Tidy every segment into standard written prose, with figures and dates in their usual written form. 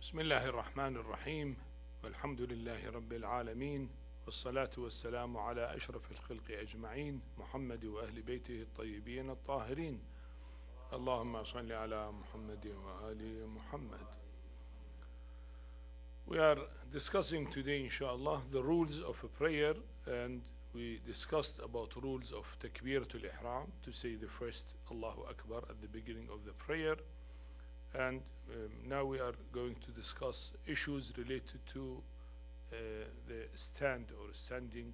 بسم الله الرحمن الرحيم والحمد لله رب العالمين والصلاة والسلام على أشرف الخلق أجمعين محمد وأهل بيته الطيبين الطاهرين اللهم صل على محمد وآل محمد. We are discussing today inshallah the rules of a prayer, and we discussed about rules of Takbiratul Ihram, to say the first Allahu Akbar at the beginning of the prayer. And now we are going to discuss issues related to the stand or standing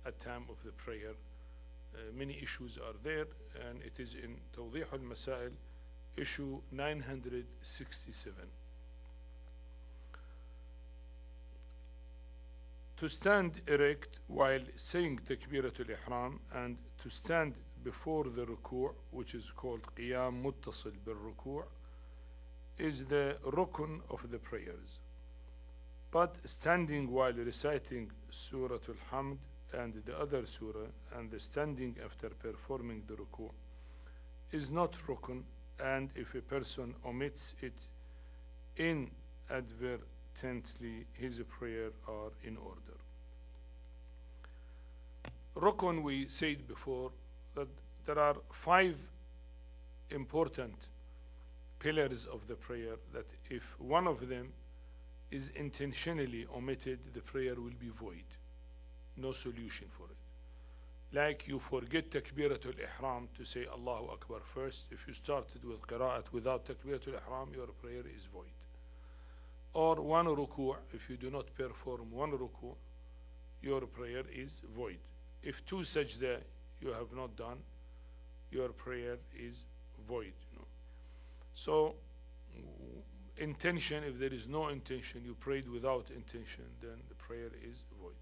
at time of the prayer. Many issues are there, and it is in Tawdih al-Masail, issue 967. To stand erect while saying Takbiratul Ihram, and to stand before the ruku', which is called Qiyam muttasil bil ruku', is the rukun of the prayers. But standing while reciting Surah Al-Hamd and the other surah, and the standing after performing the ruku' is not rukun, and if a person omits it inadvertently, his prayer are in order. Rukun, we said before that there are 5 important pillars of the prayer, that if one of them is intentionally omitted, the prayer will be void. No solution for it. Like you forget Takbiratul Ihram to say Allahu Akbar first. If you started with Qira'at without Takbiratul Ihram, your prayer is void. Or one ruku', if you do not perform one ruku', your prayer is void. If 2 sajda you have not done, your prayer is void. So intention, if there is no intention, you prayed without intention, then the prayer is void.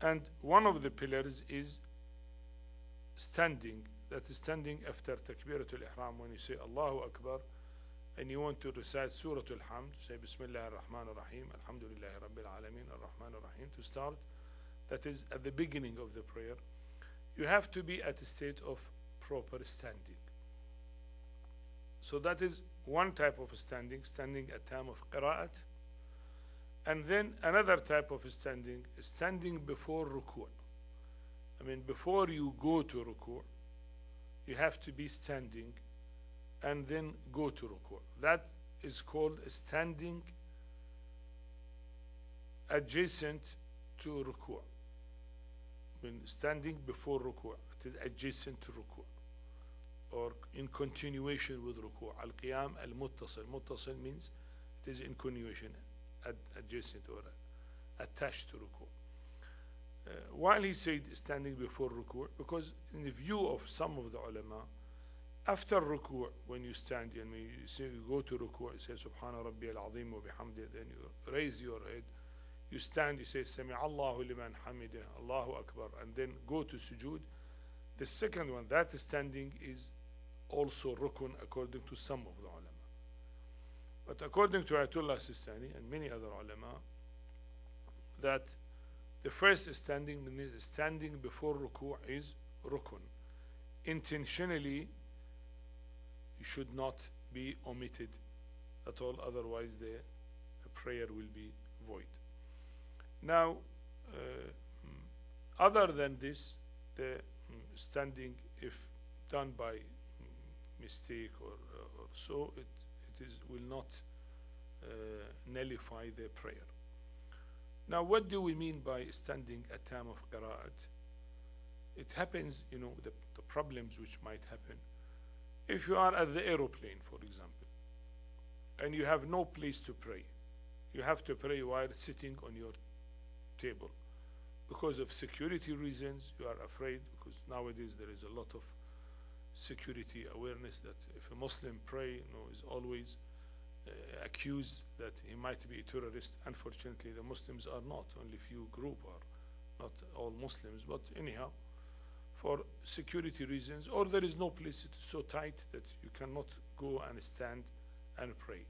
And one of the pillars is standing. That is standing after Takbiratul Ihram, when you say Allahu Akbar and you want to recite Surah Al-Hamd, say Bismillah ar-Rahman ar-Rahim, Alhamdulillahi Rabbil Alameen ar-Rahman ar-Rahim, to start. That is at the beginning of the prayer. You have to be at a state of proper standing. So that is one type of standing, standing at time of qira'at. And then another type of standing, standing before ruku'. I mean, before you go to ruku', you have to be standing and then go to ruku'. That is called standing adjacent to ruku'. When standing before ruku', it is adjacent to ruku', or in continuation with ruku'. Al-Qiyam al-Muttasil. Muttasil means it is in continuation, adjacent or attached to ruku'. While he said standing before ruku', because in the view of some of the ulama, after ruku', when you stand and you say, you go to ruku', you say Subhana Rabbi al-Azim wa bihamdi, then you raise your head, you stand, you say Sami Allahu liman hamidah, Allahu Akbar, and then go to sujood. The second one, that standing, is also rukun according to some of the ulama. But according to Ayatullah Al-Sistani and many other ulama, that the first standing, standing before ruku' is rukun. Intentionally, you should not be omitted at all, otherwise the prayer will be void. Now, other than this, the standing, if done by mistake or so, it will not nullify the prayer. Now, what do we mean by standing at time of qira'at? It happens, the problems which might happen. If you are at the aeroplane, for example, and you have no place to pray, you have to pray while sitting on your table. Because of security reasons, you are afraid, because nowadays there is a lot of security awareness that if a Muslim pray, is always accused that he might be a terrorist. Unfortunately, the Muslims are not. Only few group are, not all Muslims. But anyhow, for security reasons, or there is no place, it is so tight that you cannot go and stand and pray.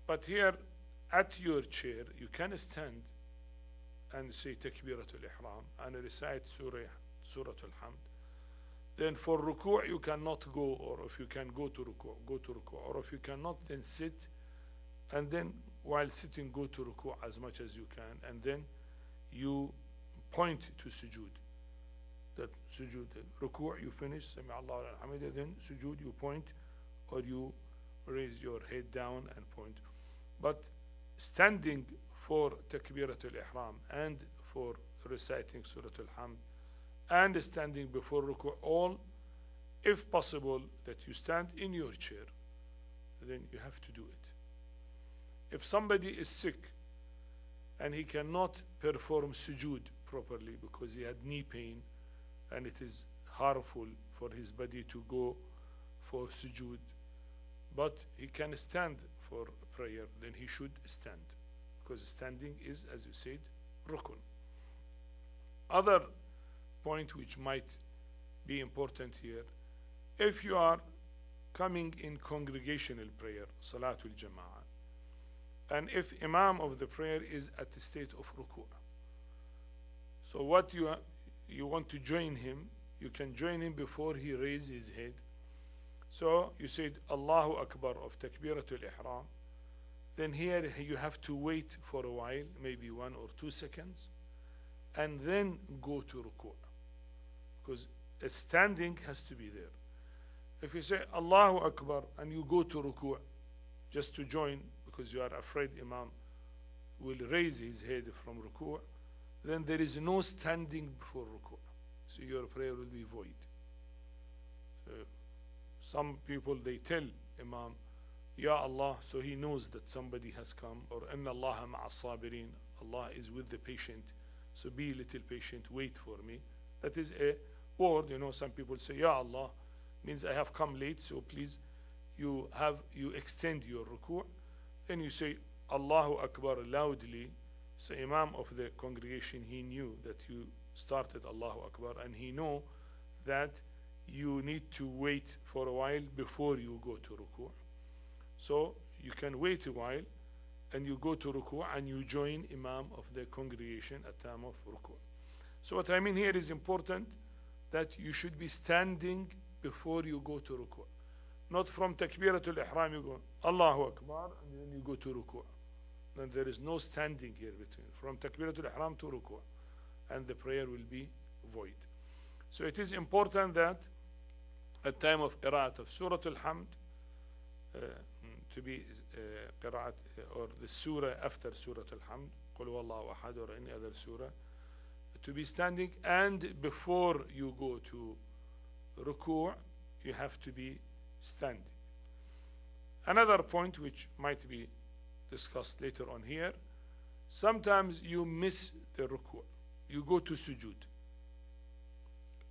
But here, at your chair, you can stand and say Takbiratul Ihram and recite Surah Al-Hamd. Then for ruku' you cannot go, or if you can go to ruku', or if you cannot, then sit and then while sitting, go to ruku' as much as you can, and then you point to sujood. That sujood, ruku' you finish, Sami Allahu liman hamidah, then sujood you point, or you raise your head down and point. But standing for takbiratul ihram and for reciting Surah Al-Hamd and standing before ruku', all, if possible, that you stand in your chair, then you have to do it. If somebody is sick and he cannot perform sujood properly because he had knee pain and it is harmful for his body to go for sujood, but he can stand for prayer, then he should stand, because standing is, as you said, rukun. Other point which might be important here, if you are coming in congregational prayer, Salatul Jama'ah, and if Imam of the prayer is at the state of ruku', so what you want to join him, you can join him before he raises his head. So you said Allahu Akbar of Takbiratul Ihram, then here you have to wait for a while, maybe 1 or 2 seconds, and then go to ruku', because a standing has to be there. If you say Allahu Akbar and you go to ruku' just to join because you are afraid Imam will raise his head from ruku', then there is no standing before ruku', so your prayer will be void. Some people, they tell Imam, Ya Allah, so he knows that somebody has come, or Inna Allaha ma'a sabirin, Allah is with the patient, so be a little patient, wait for me. That is a word, some people say, Ya Allah, means I have come late, so please, you extend your ruku', then you say Allahu Akbar loudly. So Imam of the congregation, he knew that you started Allahu Akbar, and he know that you need to wait for a while before you go to ruku'. So you can wait a while and you go to ruku' and you join Imam of the congregation at time of ruku'. So what I mean here is important, that you should be standing before you go to ruku'. Not from Takbiratul Ihram you go Allahu Akbar and then you go to ruku'. Then there is no standing here between. From Takbiratul Ihram to ruku', and the prayer will be void. So it is important that at time of qira'at of Surah Al-Hamd, to be qira'at, or the surah after Surah Al-Hamd, Qul Huwallahu Ahad, or any other surah, to be standing, and before you go to ruku', you have to be standing. Another point which might be discussed later on here, sometimes you miss the ruku', you go to sujood,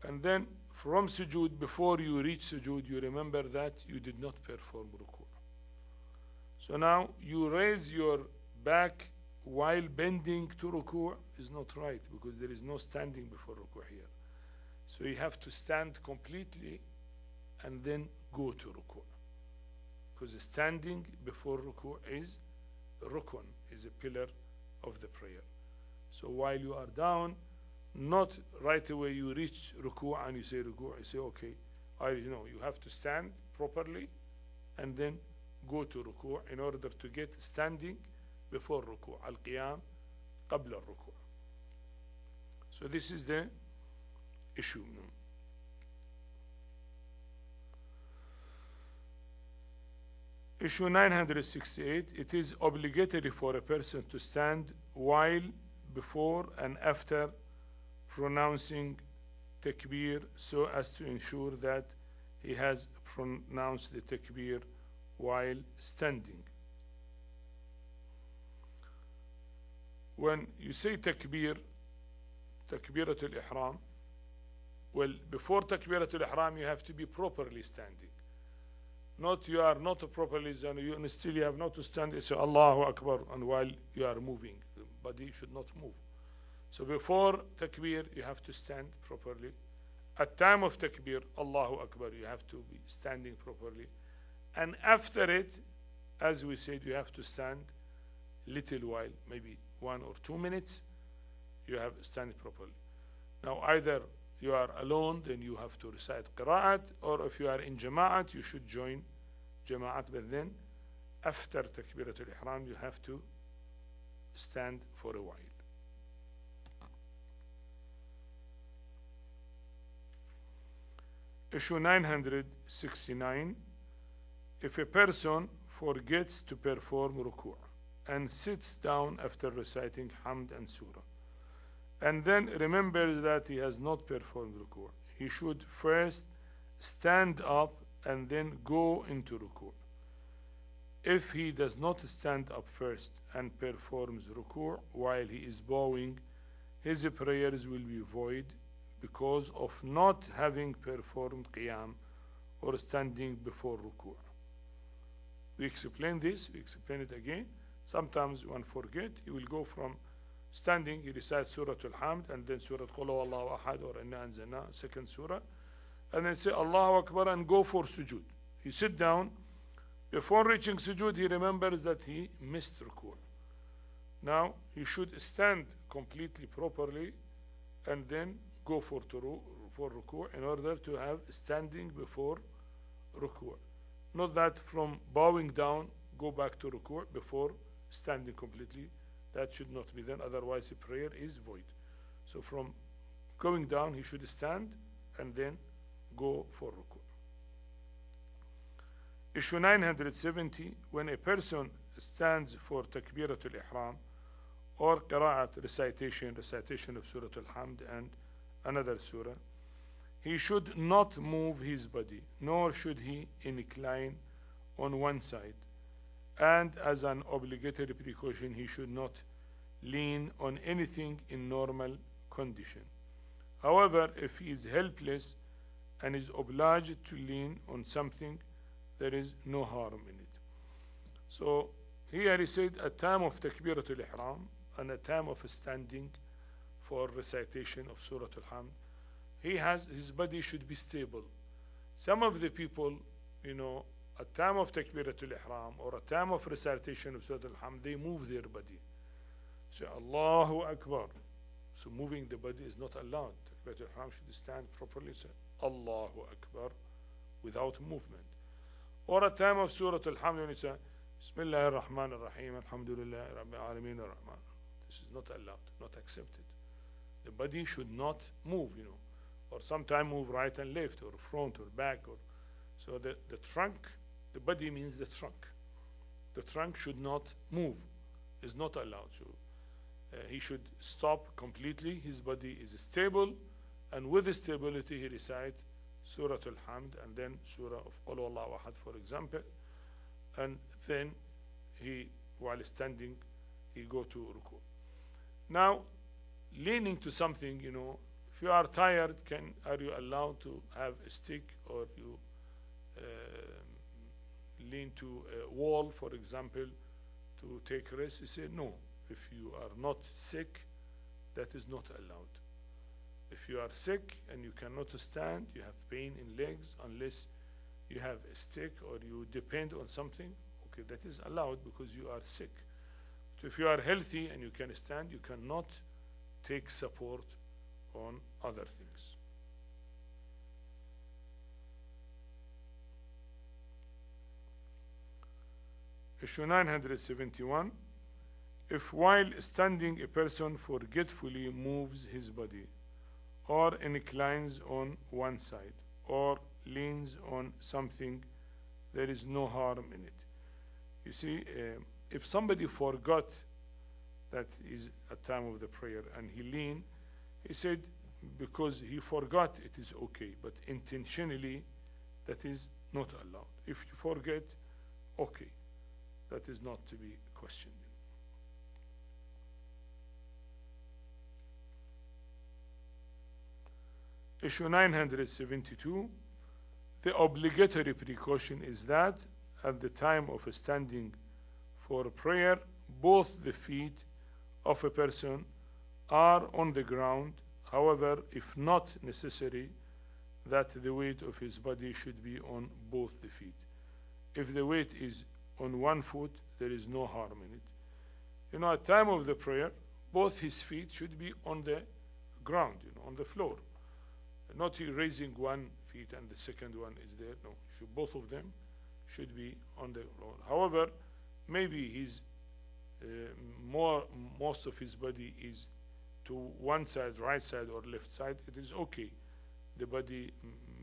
and then from sujood, before you reach sujood, you remember that you did not perform ruku'. So now you raise your back while bending to ruku' is not right, because there is no standing before ruku' here. So you have to stand completely and then go to ruku', because standing before ruku' is rukun, is a pillar of the prayer. So while you are down, not right away you reach ruku' and you say ruku', you say okay, you have to stand properly and then go to ruku' in order to get standing before ruku'. Al-Qiyam qabla al-ruku'. So this is the issue. Issue 968, it is obligatory for a person to stand while, before, and after pronouncing takbir, so as to ensure that he has pronounced the takbir while standing. When you say takbir, takbiratul ihram, well, before takbiratul ihram you have to be properly standing. Not you are not properly standing, you still have not to stand and say Allahu Akbar, and while you are moving, the body should not move. So before takbir you have to stand properly. At time of takbir, Allahu Akbar, you have to be standing properly. And after it, as we said, you have to stand little while, maybe 1 or 2 minutes, you have to stand properly. Now either you are alone, then you have to recite qira'at, or if you are in jama'at, you should join jama'at, but then after Takbiratul Ihram, you have to stand for a while. Issue 969. If a person forgets to perform ruku' and sits down after reciting Hamd and Surah, and then remembers that he has not performed ruku', he should first stand up and then go into ruku'. If he does not stand up first and performs ruku' while he is bowing, his prayers will be void because of not having performed Qiyam or standing before ruku'. We explain this, we explain it again. Sometimes one forget, he will go from standing, he recites Surah Al-Hamd and then Surah Qul Huwallahu Ahad or Inna Anzalna, second surah, and then say Allahu Akbar and go for sujood. He sit down. Before reaching sujood, he remembers that he missed ruku'. Now, he should stand completely properly and then go for ruku' in order to have standing before ruku'. Not that from bowing down, go back to ruku' before standing completely. That should not be done, otherwise the prayer is void. So from going down, he should stand and then go for ruku'. Issue 970, when a person stands for Takbiratul Ihram or Qira'at, recitation of Surah Al-Hamd and another surah, he should not move his body, nor should he incline on one side. And as an obligatory precaution, he should not lean on anything in normal condition. However, if he is helpless and is obliged to lean on something, there is no harm in it. So here he said a time of Takbiratul Ihram and a time of standing for recitation of Surah Al-Hamd. His body should be stable. Some of the people, a time of Takbiratul Ihram or a time of recitation of Surah Al-Hamd, they move their body. Say Allahu Akbar. So moving the body is not allowed. Takbiratul Ihram should stand properly. Say Allahu Akbar without movement. Or a time of Surah Al-Hamd when you say Bismillah ar-Rahman ar-Rahim, Alhamdulillah Rabbil Alameen ar-Rahman. This is not allowed, not accepted. The body should not move, or sometimes move right and left, or front or back. So the trunk, the body means the trunk. The trunk should not move, is not allowed. So he should stop completely. His body is stable, and with the stability he recites Surah Al-Hamd and then Surah of Qul Huwallahu Ahad, for example, and then while standing, he go to ruku'. Now, leaning to something, if you are tired, are you allowed to have a stick, or you lean to a wall, for example, to take rest? He said no. If you are not sick, that is not allowed. If you are sick and you cannot stand, you have pain in legs, unless you have a stick or you depend on something, okay, that is allowed because you are sick. So if you are healthy and you can stand, you cannot take support on other things. Issue 971. If while standing a person forgetfully moves his body, or inclines on one side, or leans on something, there is no harm in it. You see, if somebody forgot that is a time of the prayer and he leaned, he said because he forgot it is okay, but intentionally that is not allowed. If you forget, okay, that is not to be questioned. Issue 972, the obligatory precaution is that at the time of standing for prayer, both the feet of a person are on the ground. However, if not necessary, that the weight of his body should be on both the feet. If the weight is on one foot, there is no harm in it. At time of the prayer, both his feet should be on the ground, on the floor. Not he raising one feet and the second one is there. No, both of them should be on the ground. However, maybe he's most of his body is to one side, right side or left side, it is okay. The body,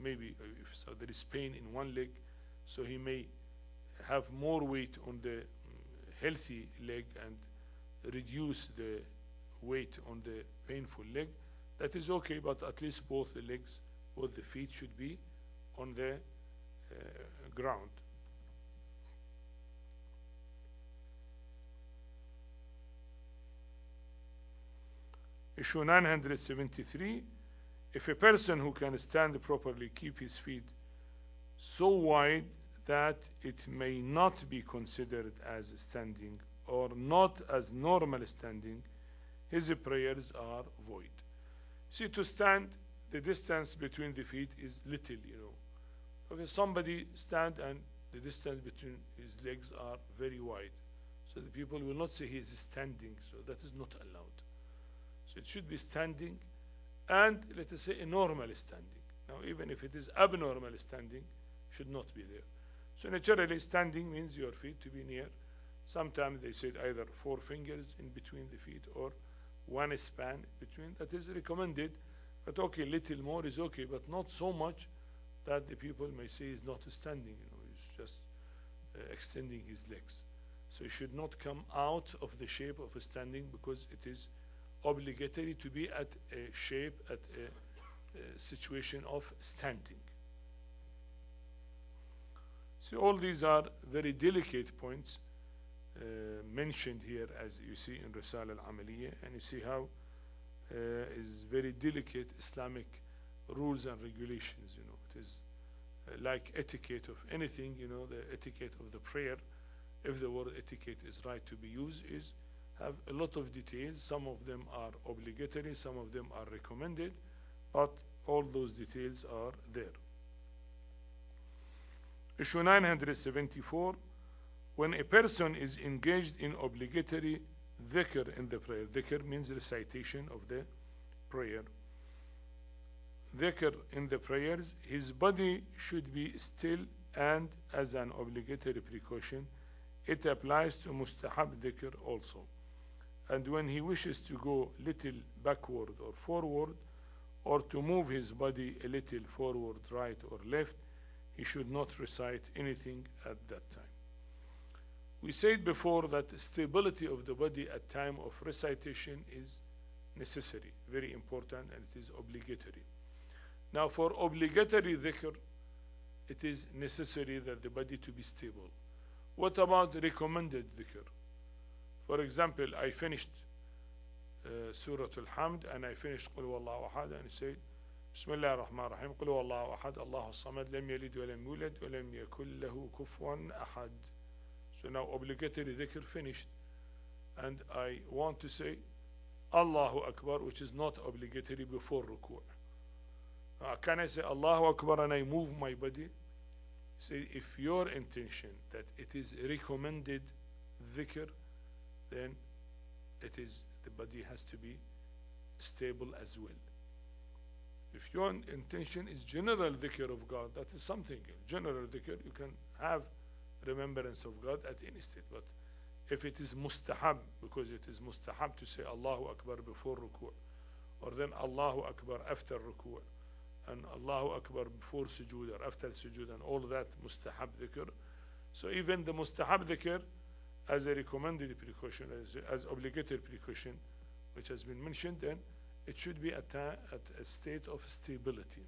maybe if so there is pain in one leg, so he may have more weight on the healthy leg and reduce the weight on the painful leg. That is okay, but at least both the legs, both the feet should be on the ground. Issue 973, if a person who can stand properly keep his feet so wide that it may not be considered as standing or not as normal standing, his prayers are void. See, to stand, the distance between the feet is little, you know. Okay, somebody stand and the distance between his legs are very wide. So the people will not say he is standing, so that is not allowed. So it should be standing and, let us say, a normal standing. Now, even if it is abnormal standing, should not be there. So naturally, standing means your feet to be near. Sometimes they said either 4 fingers in between the feet or one span between. That is recommended. But okay, little more is okay, but not so much that the people may say he's not standing. You know, he's just extending his legs. So he should not come out of the shape of a standing, because it is obligatory to be at a shape, at a situation of standing. So all these are very delicate points mentioned here, as you see in Risala al-Amaliyya, and you see how is very delicate Islamic rules and regulations. You know, it is like etiquette of anything. You know, the etiquette of the prayer, if the word etiquette is right to be used, is have a lot of details. Some of them are obligatory, some of them are recommended, but all those details are there. Issue 974, when a person is engaged in obligatory dhikr in the prayer. Dhikr means recitation of the prayer. Dhikr in the prayers, his body should be still, and as an obligatory precaution, it applies to mustahab dhikr also. And when he wishes to go little backward or forward, or to move his body a little forward, right or left, he should not recite anything at that time. We said before that stability of the body at time of recitation is necessary, very important, and it is obligatory. Now, for obligatory dhikr, it is necessary that the body to be stable. What about recommended dhikr? For example, I finished Surah Al-Hamd, and I finished Qul Huwallahu Ahad, and I said, Bismillah ar-Rahman ar-Rahim, Qul Huwallahu Ahad, Allahu Samad, Lam Yalid wa Lam Yulad, wa Lam Yakul Lahu Kufuwan Ahad. So now obligatory dhikr finished, and I want to say Allahu Akbar, which is not obligatory before ruku'. Can I say Allahu Akbar and I move my body? Say, if your intention that it is recommended dhikr, then it is, the body has to be stable as well. If your intention is general dhikr of God, that is something. General dhikr, you can have remembrance of God at any state. But if it is mustahab, because it is mustahab to say Allahu Akbar before ruku', or then Allahu Akbar after ruku', and Allahu Akbar before sujood or after sujood, and all that mustahab dhikr. So even the mustahab dhikr, as a recommended precaution, as obligatory precaution, which has been mentioned, then it should be at a state of stability.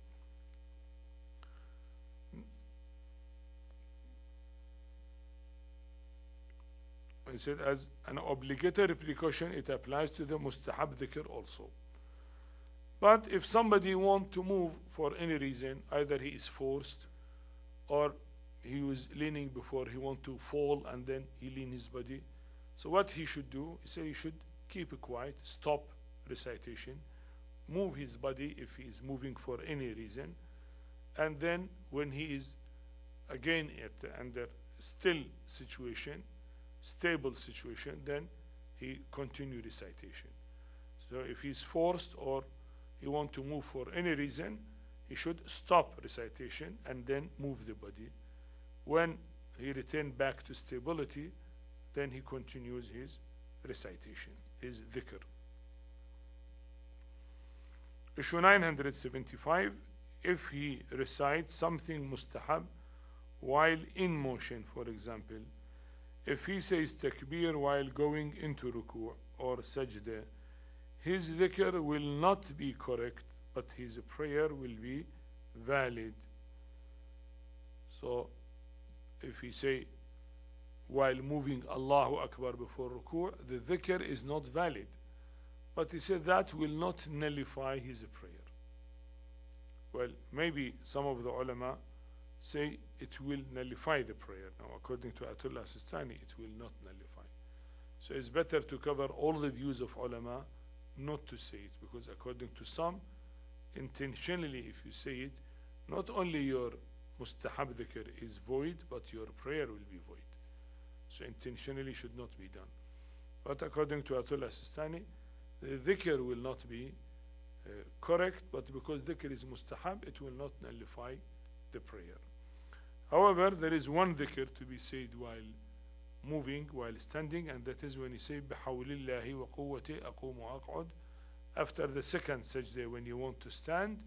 I said as an obligatory precaution, it applies to the mustahab dhikr also. But if somebody wants to move for any reason, either he is forced or he was leaning before, he wants to fall and then he lean his body. So what he should do, he said he should keep it quiet, stop recitation, move his body if he is moving for any reason, and then when he is again under still situation, stable situation, then he continue recitation. So if he's forced or he want to move for any reason, he should stop recitation and then move the body. When he return back to stability, then he continues his recitation, his dhikr. Issue 975, if he recites something mustahab while in motion, for example, if he says takbir while going into ruku' or sajda, his dhikr will not be correct, but his prayer will be valid. So, if he say while moving Allahu Akbar before ruku', the dhikr is not valid. But he said that will not nullify his prayer. Well, maybe some of the ulama say it will nullify the prayer. Now, according to Ayatullah Al-Sistani, it will not nullify. So it's better to cover all the views of ulama, not to say it, because according to some, intentionally, if you say it, not only your mustahab dhikr is void, but your prayer will be void. So intentionally should not be done. But according to Ayatullah Sistani, the dhikr will not be correct, but because dhikr is mustahab, it will not nullify the prayer. However, there is one dhikr to be said while moving, while standing, and that is when you say bihawlillahi wa quwwati aqumu aq'ud, after the second sajda when you want to stand.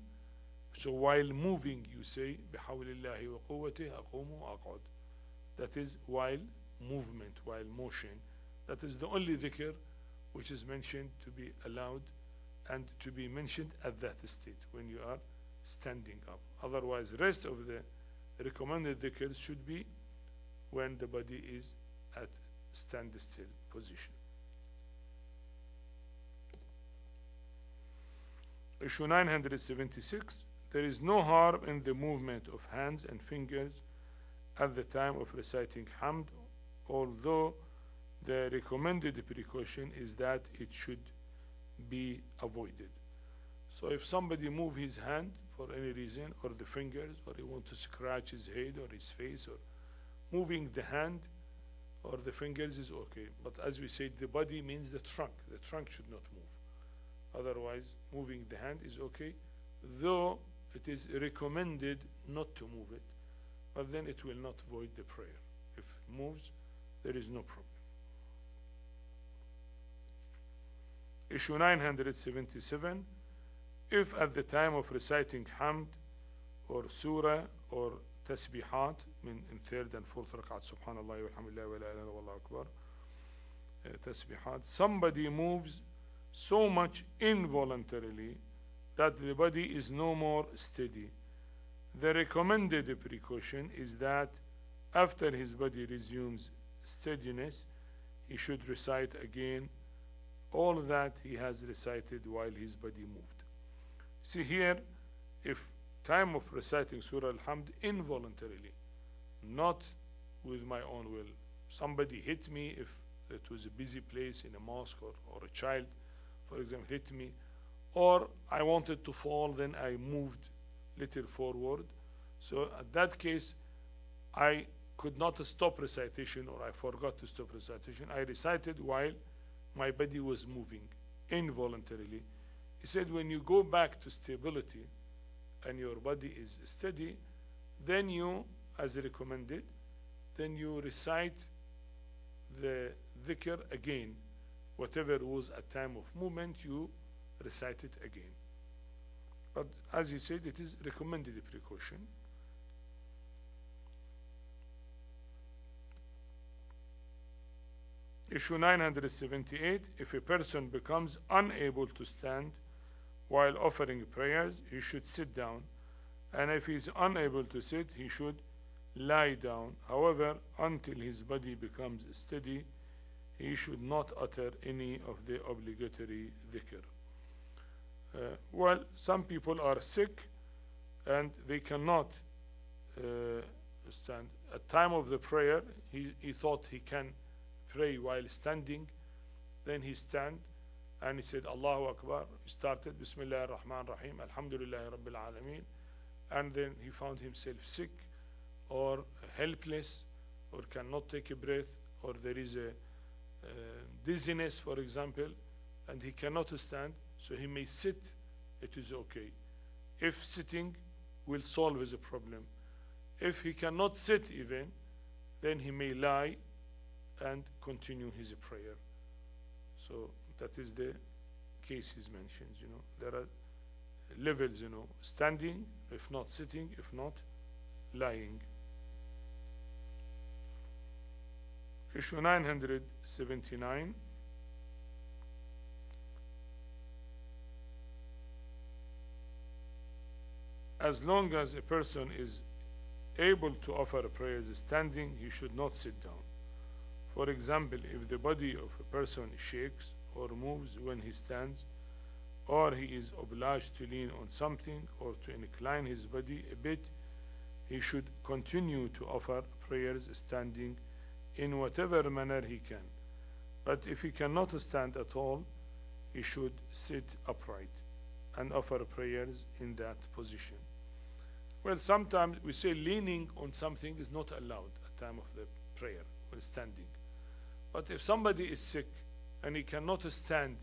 So while moving you say bihawlillahi wa quwwati aqumu aq'ud. That is while movement, while motion. That is the only dhikr which is mentioned to be allowed and to be mentioned at that state when you are standing up. Otherwise, rest of the recommended dhikrs should be when the body is at standstill position. Issue 976, there is no harm in the movement of hands and fingers at the time of reciting hamd, although the recommended precaution is that it should be avoided. So if somebody move his hand for any reason, or the fingers, or he want to scratch his head or his face, or moving the hand or the fingers is okay. But as we said, the body means the trunk. The trunk should not move. Otherwise, moving the hand is okay, though it is recommended not to move it, but then it will not void the prayer. If it moves, there is no problem. Issue 977, if at the time of reciting hamd or surah or tasbihat in third and fourth rak'at, subhanallah walhamdulillah wa la ilaha illallah wallahu akbar, tasbihat, somebody moves so much involuntarily that the body is no more steady, the recommended precaution is that after his body resumes steadiness, he should recite again all that he has recited while his body moved. See here, if time of reciting Surah Al-Hamd involuntarily, not with my own will, somebody hit me, if it was a busy place in a mosque, or a child, for example, hit me, or I wanted to fall, then I moved little forward. So at that case, I could not stop recitation, or I forgot to stop recitation. I recited while my body was moving involuntarily. He said when you go back to stability and your body is steady, then you, as recommended, then you recite the dhikr again. Whatever was at time of movement, you recite it again. But as he said, it is recommended precaution. Issue 978, if a person becomes unable to stand while offering prayers, he should sit down, and if he is unable to sit, he should lie down. However, until his body becomes steady, he should not utter any of the obligatory dhikr. Well, some people are sick and they cannot stand. At time of the prayer, he thought he can pray while standing, then he stand and he said Allahu Akbar. He started Bismillah ar-Rahman ar-Rahim, Alhamdulillah Rabbil Alameen, and then he found himself sick or helpless or cannot take a breath, or there is a dizziness, for example, and he cannot stand, so he may sit. It is okay. If sitting will solve his problem. If he cannot sit even, then he may lie and continue his prayer. So that is the cases mentioned, you know. There are levels, you know, standing, if not sitting, if not lying. Issue 979. As long as a person is able to offer prayers standing, he should not sit down. For example, if the body of a person shakes or moves when he stands, or he is obliged to lean on something or to incline his body a bit, he should continue to offer prayers standing in whatever manner he can. But if he cannot stand at all, he should sit upright and offer prayers in that position. Well, sometimes we say leaning on something is not allowed at time of the prayer when standing. But if somebody is sick and he cannot stand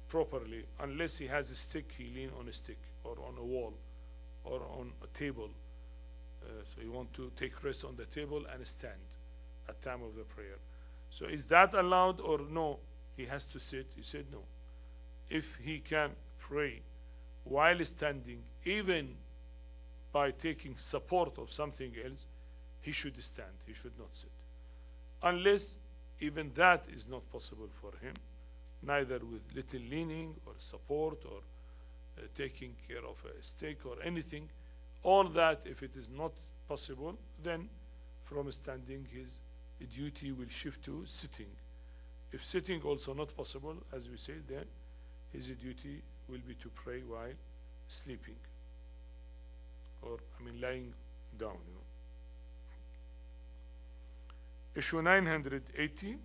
properly unless he has a stick, he lean on a stick or on a wall or on a table. So you want to take rest on the table and stand at time of the prayer. So is that allowed or no? He has to sit. He said no. If he can pray while standing, even by taking support of something else, he should stand. He should not sit. Unless even that is not possible for him, neither with little leaning or support or taking care of a stick or anything. All that, if it is not possible, then from standing his duty will shift to sitting. If sitting also not possible, as we said, then his duty will be to pray while sleeping, or lying down. You know. Issue 980.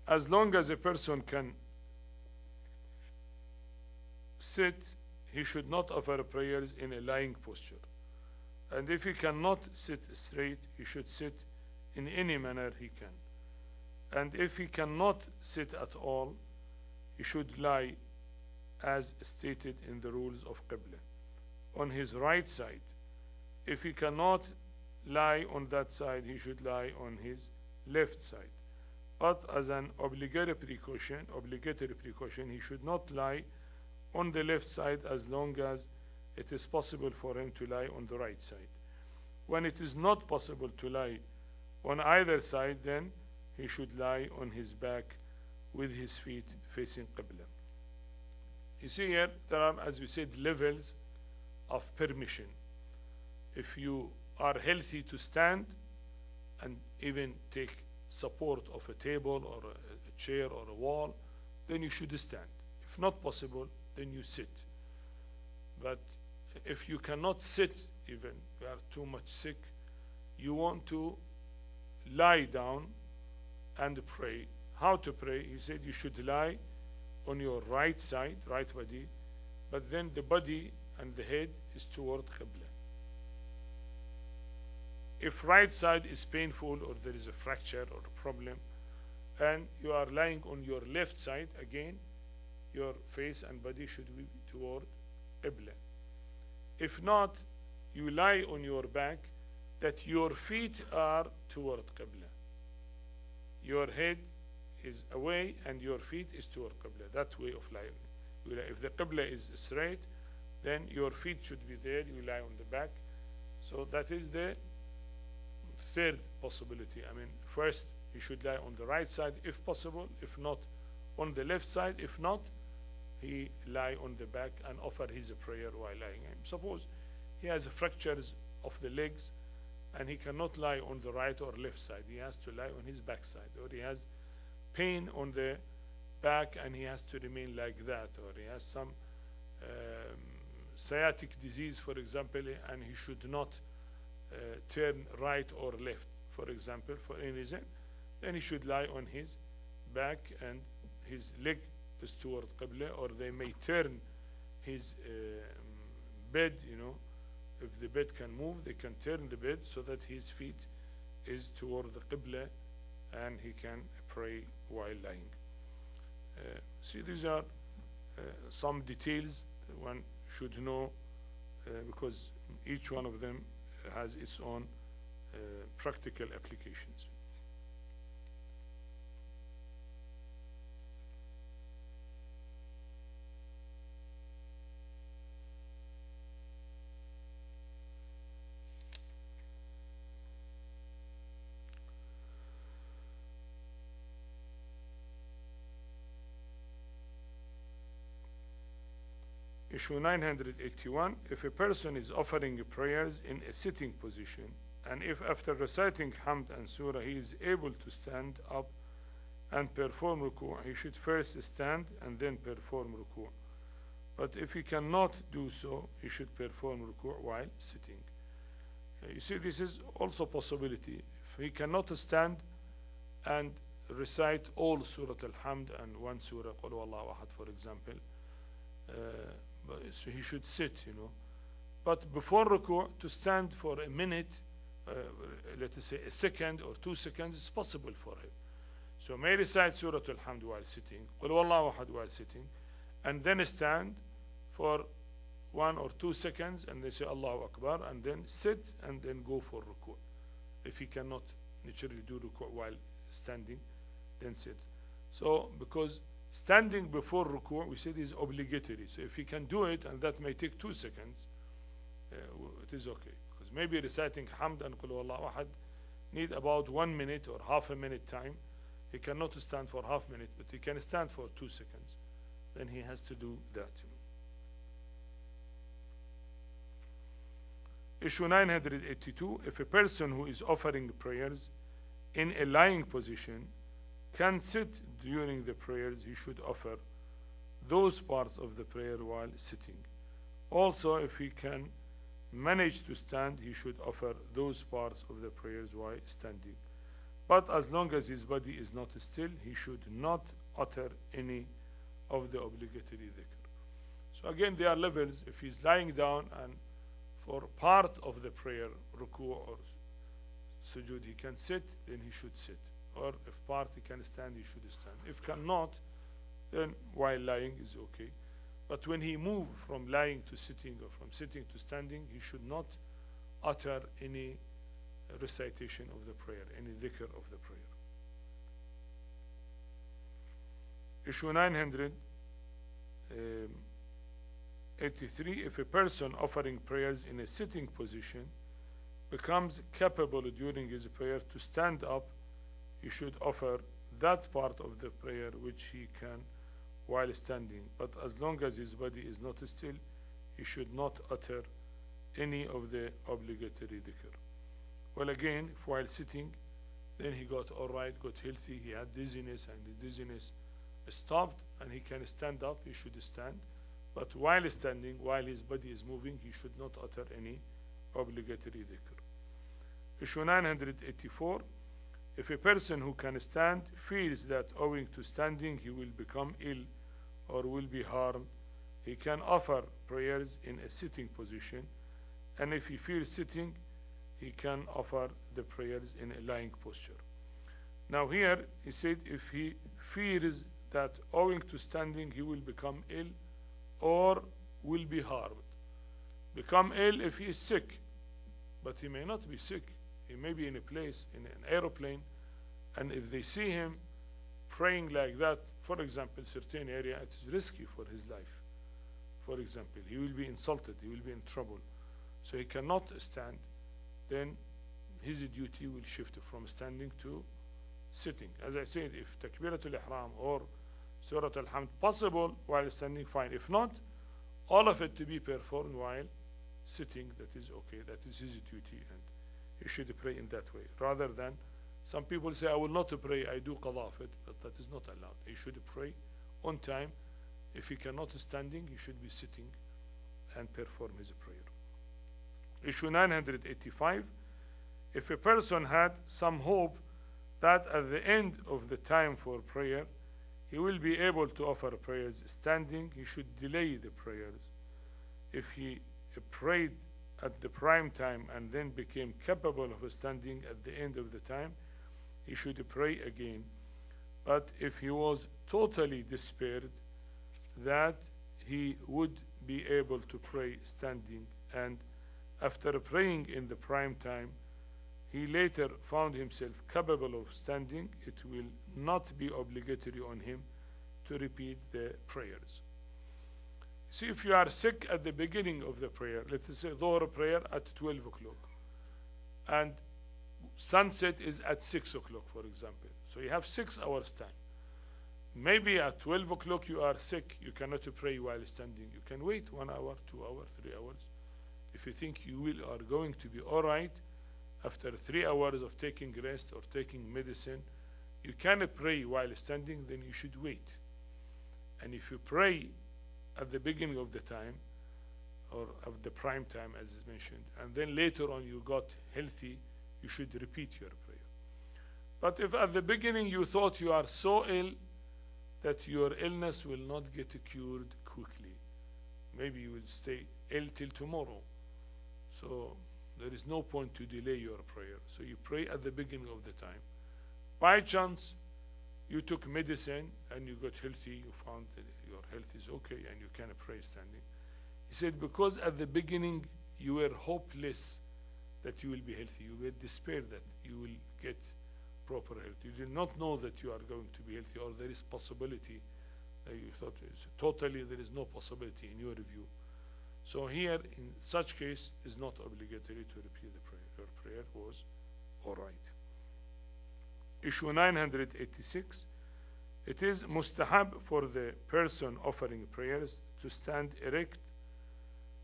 As long as a person can sit, he should not offer prayers in a lying posture. And if he cannot sit straight, he should sit in any manner he can. And if he cannot sit at all, he should lie as stated in the rules of Qibla, on his right side. If he cannot lie on that side, he should lie on his left side. But as an obligatory precaution, he should not lie on the left side as long as it is possible for him to lie on the right side. When it is not possible to lie on either side, then he should lie on his back with his feet facing Qibla. You see here, there are, as we said, levels of permission. If you are healthy to stand and even take support of a table or a chair or a wall, then you should stand. If not possible, then you sit. But if you cannot sit, even you are too much sick, you want to lie down and pray. How to pray? He said you should lie on your right side, right body, but then the body and the head is toward Qibla. If right side is painful or there is a fracture or a problem, and you are lying on your left side, again, your face and body should be toward Qibla. If not, you lie on your back that your feet are toward Qibla. Your head is away and your feet is toward Qibla. That way of lying. If the Qibla is straight, then your feet should be there. You lie on the back. So that is the third possibility. First, you should lie on the right side if possible. If not, on the left side. If not, he lie on the back and offer his prayer while lying. Suppose he has fractures of the legs and he cannot lie on the right or left side. He has to lie on his back side, or he has pain on the back and he has to remain like that, or he has some sciatic disease, for example, and he should not turn right or left, for example, for any reason, then he should lie on his back and his leg is toward Qibla, or they may turn his bed, if the bed can move, they can turn the bed so that his feet is toward the Qibla and he can pray while lying. See, these are some details. One should know because each one of them has its own practical applications. Issue 981, if a person is offering prayers in a sitting position, and if after reciting Hamd and Surah he is able to stand up and perform ruku', he should first stand and then perform ruku'. But if he cannot do so, he should perform ruku' while sitting. You see, this is also a possibility. If he cannot stand and recite all Surah Al-Hamd and one Surah Qul Huwallahu Ahad, for example, so he should sit, you know. But before ruku', to stand for a minute, let us say a second or 2 seconds, is possible for him. So may recite Surah Al-Hamd while sitting, Qul Huwallahu Ahad while sitting, and then stand for 1 or 2 seconds, and they say Allahu Akbar, and then sit and then go for ruku'. If he cannot naturally do ruku' while standing, then sit. So because standing before ruku', we said, is obligatory. So if he can do it, and that may take 2 seconds, it is okay. Because maybe reciting Hamd and Qul Huwallahu Ahad need about 1 minute or half a minute time. He cannot stand for half minute, but he can stand for 2 seconds. Then he has to do that. Issue 982, if a person who is offering prayers in a lying position can sit during the prayers, he should offer those parts of the prayer while sitting. Also, if he can manage to stand, he should offer those parts of the prayers while standing. But as long as his body is not still, he should not utter any of the obligatory dhikr. So again, there are levels. If he's lying down and for part of the prayer, ruku' or sujood, he can sit, then he should sit. Or if part he can stand, he should stand. If cannot, then while lying is okay. But when he moves from lying to sitting or from sitting to standing, he should not utter any recitation of the prayer, any dhikr of the prayer. Issue 983, if a person offering prayers in a sitting position becomes capable during his prayer to stand up, he should offer that part of the prayer which he can while standing. But as long as his body is not still, he should not utter any of the obligatory dhikr. Well, again, if while sitting, then he got all right, got healthy, he had dizziness, and the dizziness stopped, and he can stand up, he should stand. But while standing, while his body is moving, he should not utter any obligatory dhikr. Issue 984, if a person who can stand feels that owing to standing he will become ill or will be harmed, he can offer prayers in a sitting position, and if he feels sitting, he can offer the prayers in a lying posture. Now here, he said if he fears that owing to standing he will become ill or will be harmed. Become ill if he is sick, but he may not be sick. He may be in a place, in an aeroplane, and if they see him praying like that, for example, certain area, it is risky for his life. For example, he will be insulted, he will be in trouble. So he cannot stand, then his duty will shift from standing to sitting. As I said, if Takbiratul Ihram or Surah Al-Hamd possible while standing, fine. If not, all of it to be performed while sitting, that is okay, that is his duty, and he should pray in that way. Rather than, some people say, I will not pray, I do qadha of it, but that is not allowed. He should pray on time. If he cannot standing, he should be sitting and perform his prayer. Issue 985, if a person had some hope that at the end of the time for prayer, he will be able to offer prayers standing, he should delay the prayers. If he prayed at the prime time and then became capable of standing at the end of the time, he should pray again. But if he was totally despaired that he would be able to pray standing, and after praying in the prime time, he later found himself capable of standing, it will not be obligatory on him to repeat the prayers. See, if you are sick at the beginning of the prayer, let us say Dhuhr prayer at 12 o'clock, and sunset is at 6 o'clock, for example. So you have 6 hours time. Maybe at 12 o'clock you are sick, you cannot pray while standing. You can wait 1 hour, 2 hours, 3 hours. If you think you are going to be all right after 3 hours of taking rest or taking medicine, you cannot pray while standing, then you should wait. And if you pray at the beginning of the time, or of the prime time as is mentioned, and then later on you got healthy, you should repeat your prayer. But if at the beginning you thought you are so ill that your illness will not get cured quickly, maybe you will stay ill till tomorrow, so there is no point to delay your prayer. So you pray at the beginning of the time. By chance you took medicine and you got healthy, you found that your health is okay and you can pray standing. He said, because at the beginning you were hopeless that you will be healthy, you were despair that you will get proper health. You did not know that you are going to be healthy, or there is possibility that you thought totally there is no possibility in your view. So here, in such case, is not obligatory to repeat the prayer. Your prayer was all right. Issue 986. It is mustahab for the person offering prayers to stand erect,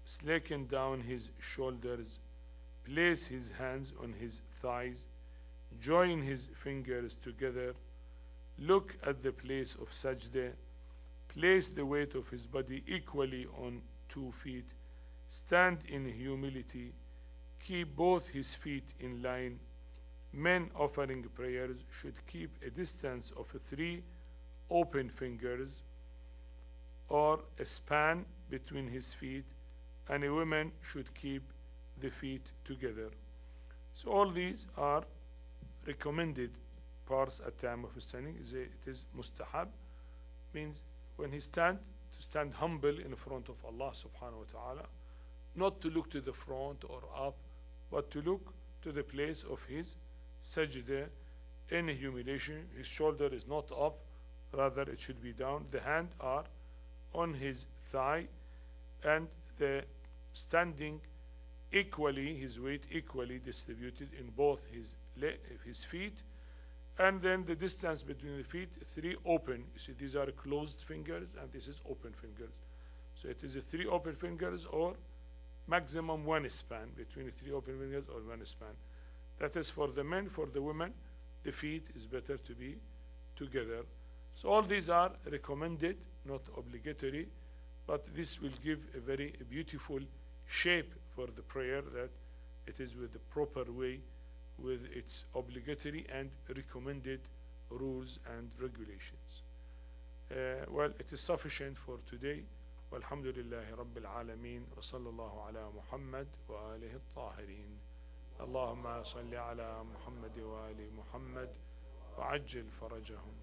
slacken down his shoulders, place his hands on his thighs, join his fingers together, look at the place of sajda, place the weight of his body equally on 2 feet, stand in humility, keep both his feet in line. Men offering prayers should keep a distance of 3 open fingers or a span between his feet, and a woman should keep the feet together. So all these are recommended parts at time of standing. It is mustahab, means when he stand, to stand humble in front of Allah subhanahu wa ta'ala, not to look to the front or up, but to look to the place of his sajda in humiliation. His shoulder is not up, rather it should be down. The hand are on his thigh, and the standing equally, his weight equally distributed in both his feet, and then the distance between the feet 3 open. You see, these are closed fingers and this is open fingers. So it is 3 open fingers, or maximum 1 span between 3 open fingers, or 1 span. That is for the men. For the women, the feet is better to be together. So all these are recommended, not obligatory, but this will give a very beautiful shape for the prayer, that it is with the proper way, with its obligatory and recommended rules and regulations. Well, it is sufficient for today. Walhamdulillahi Rabbil Alameen, wa sallallahu ala Muhammad wa alihi at-tahirin. Allahumma salli ala Muhammad wa ali Muhammad wa ajil farajahum.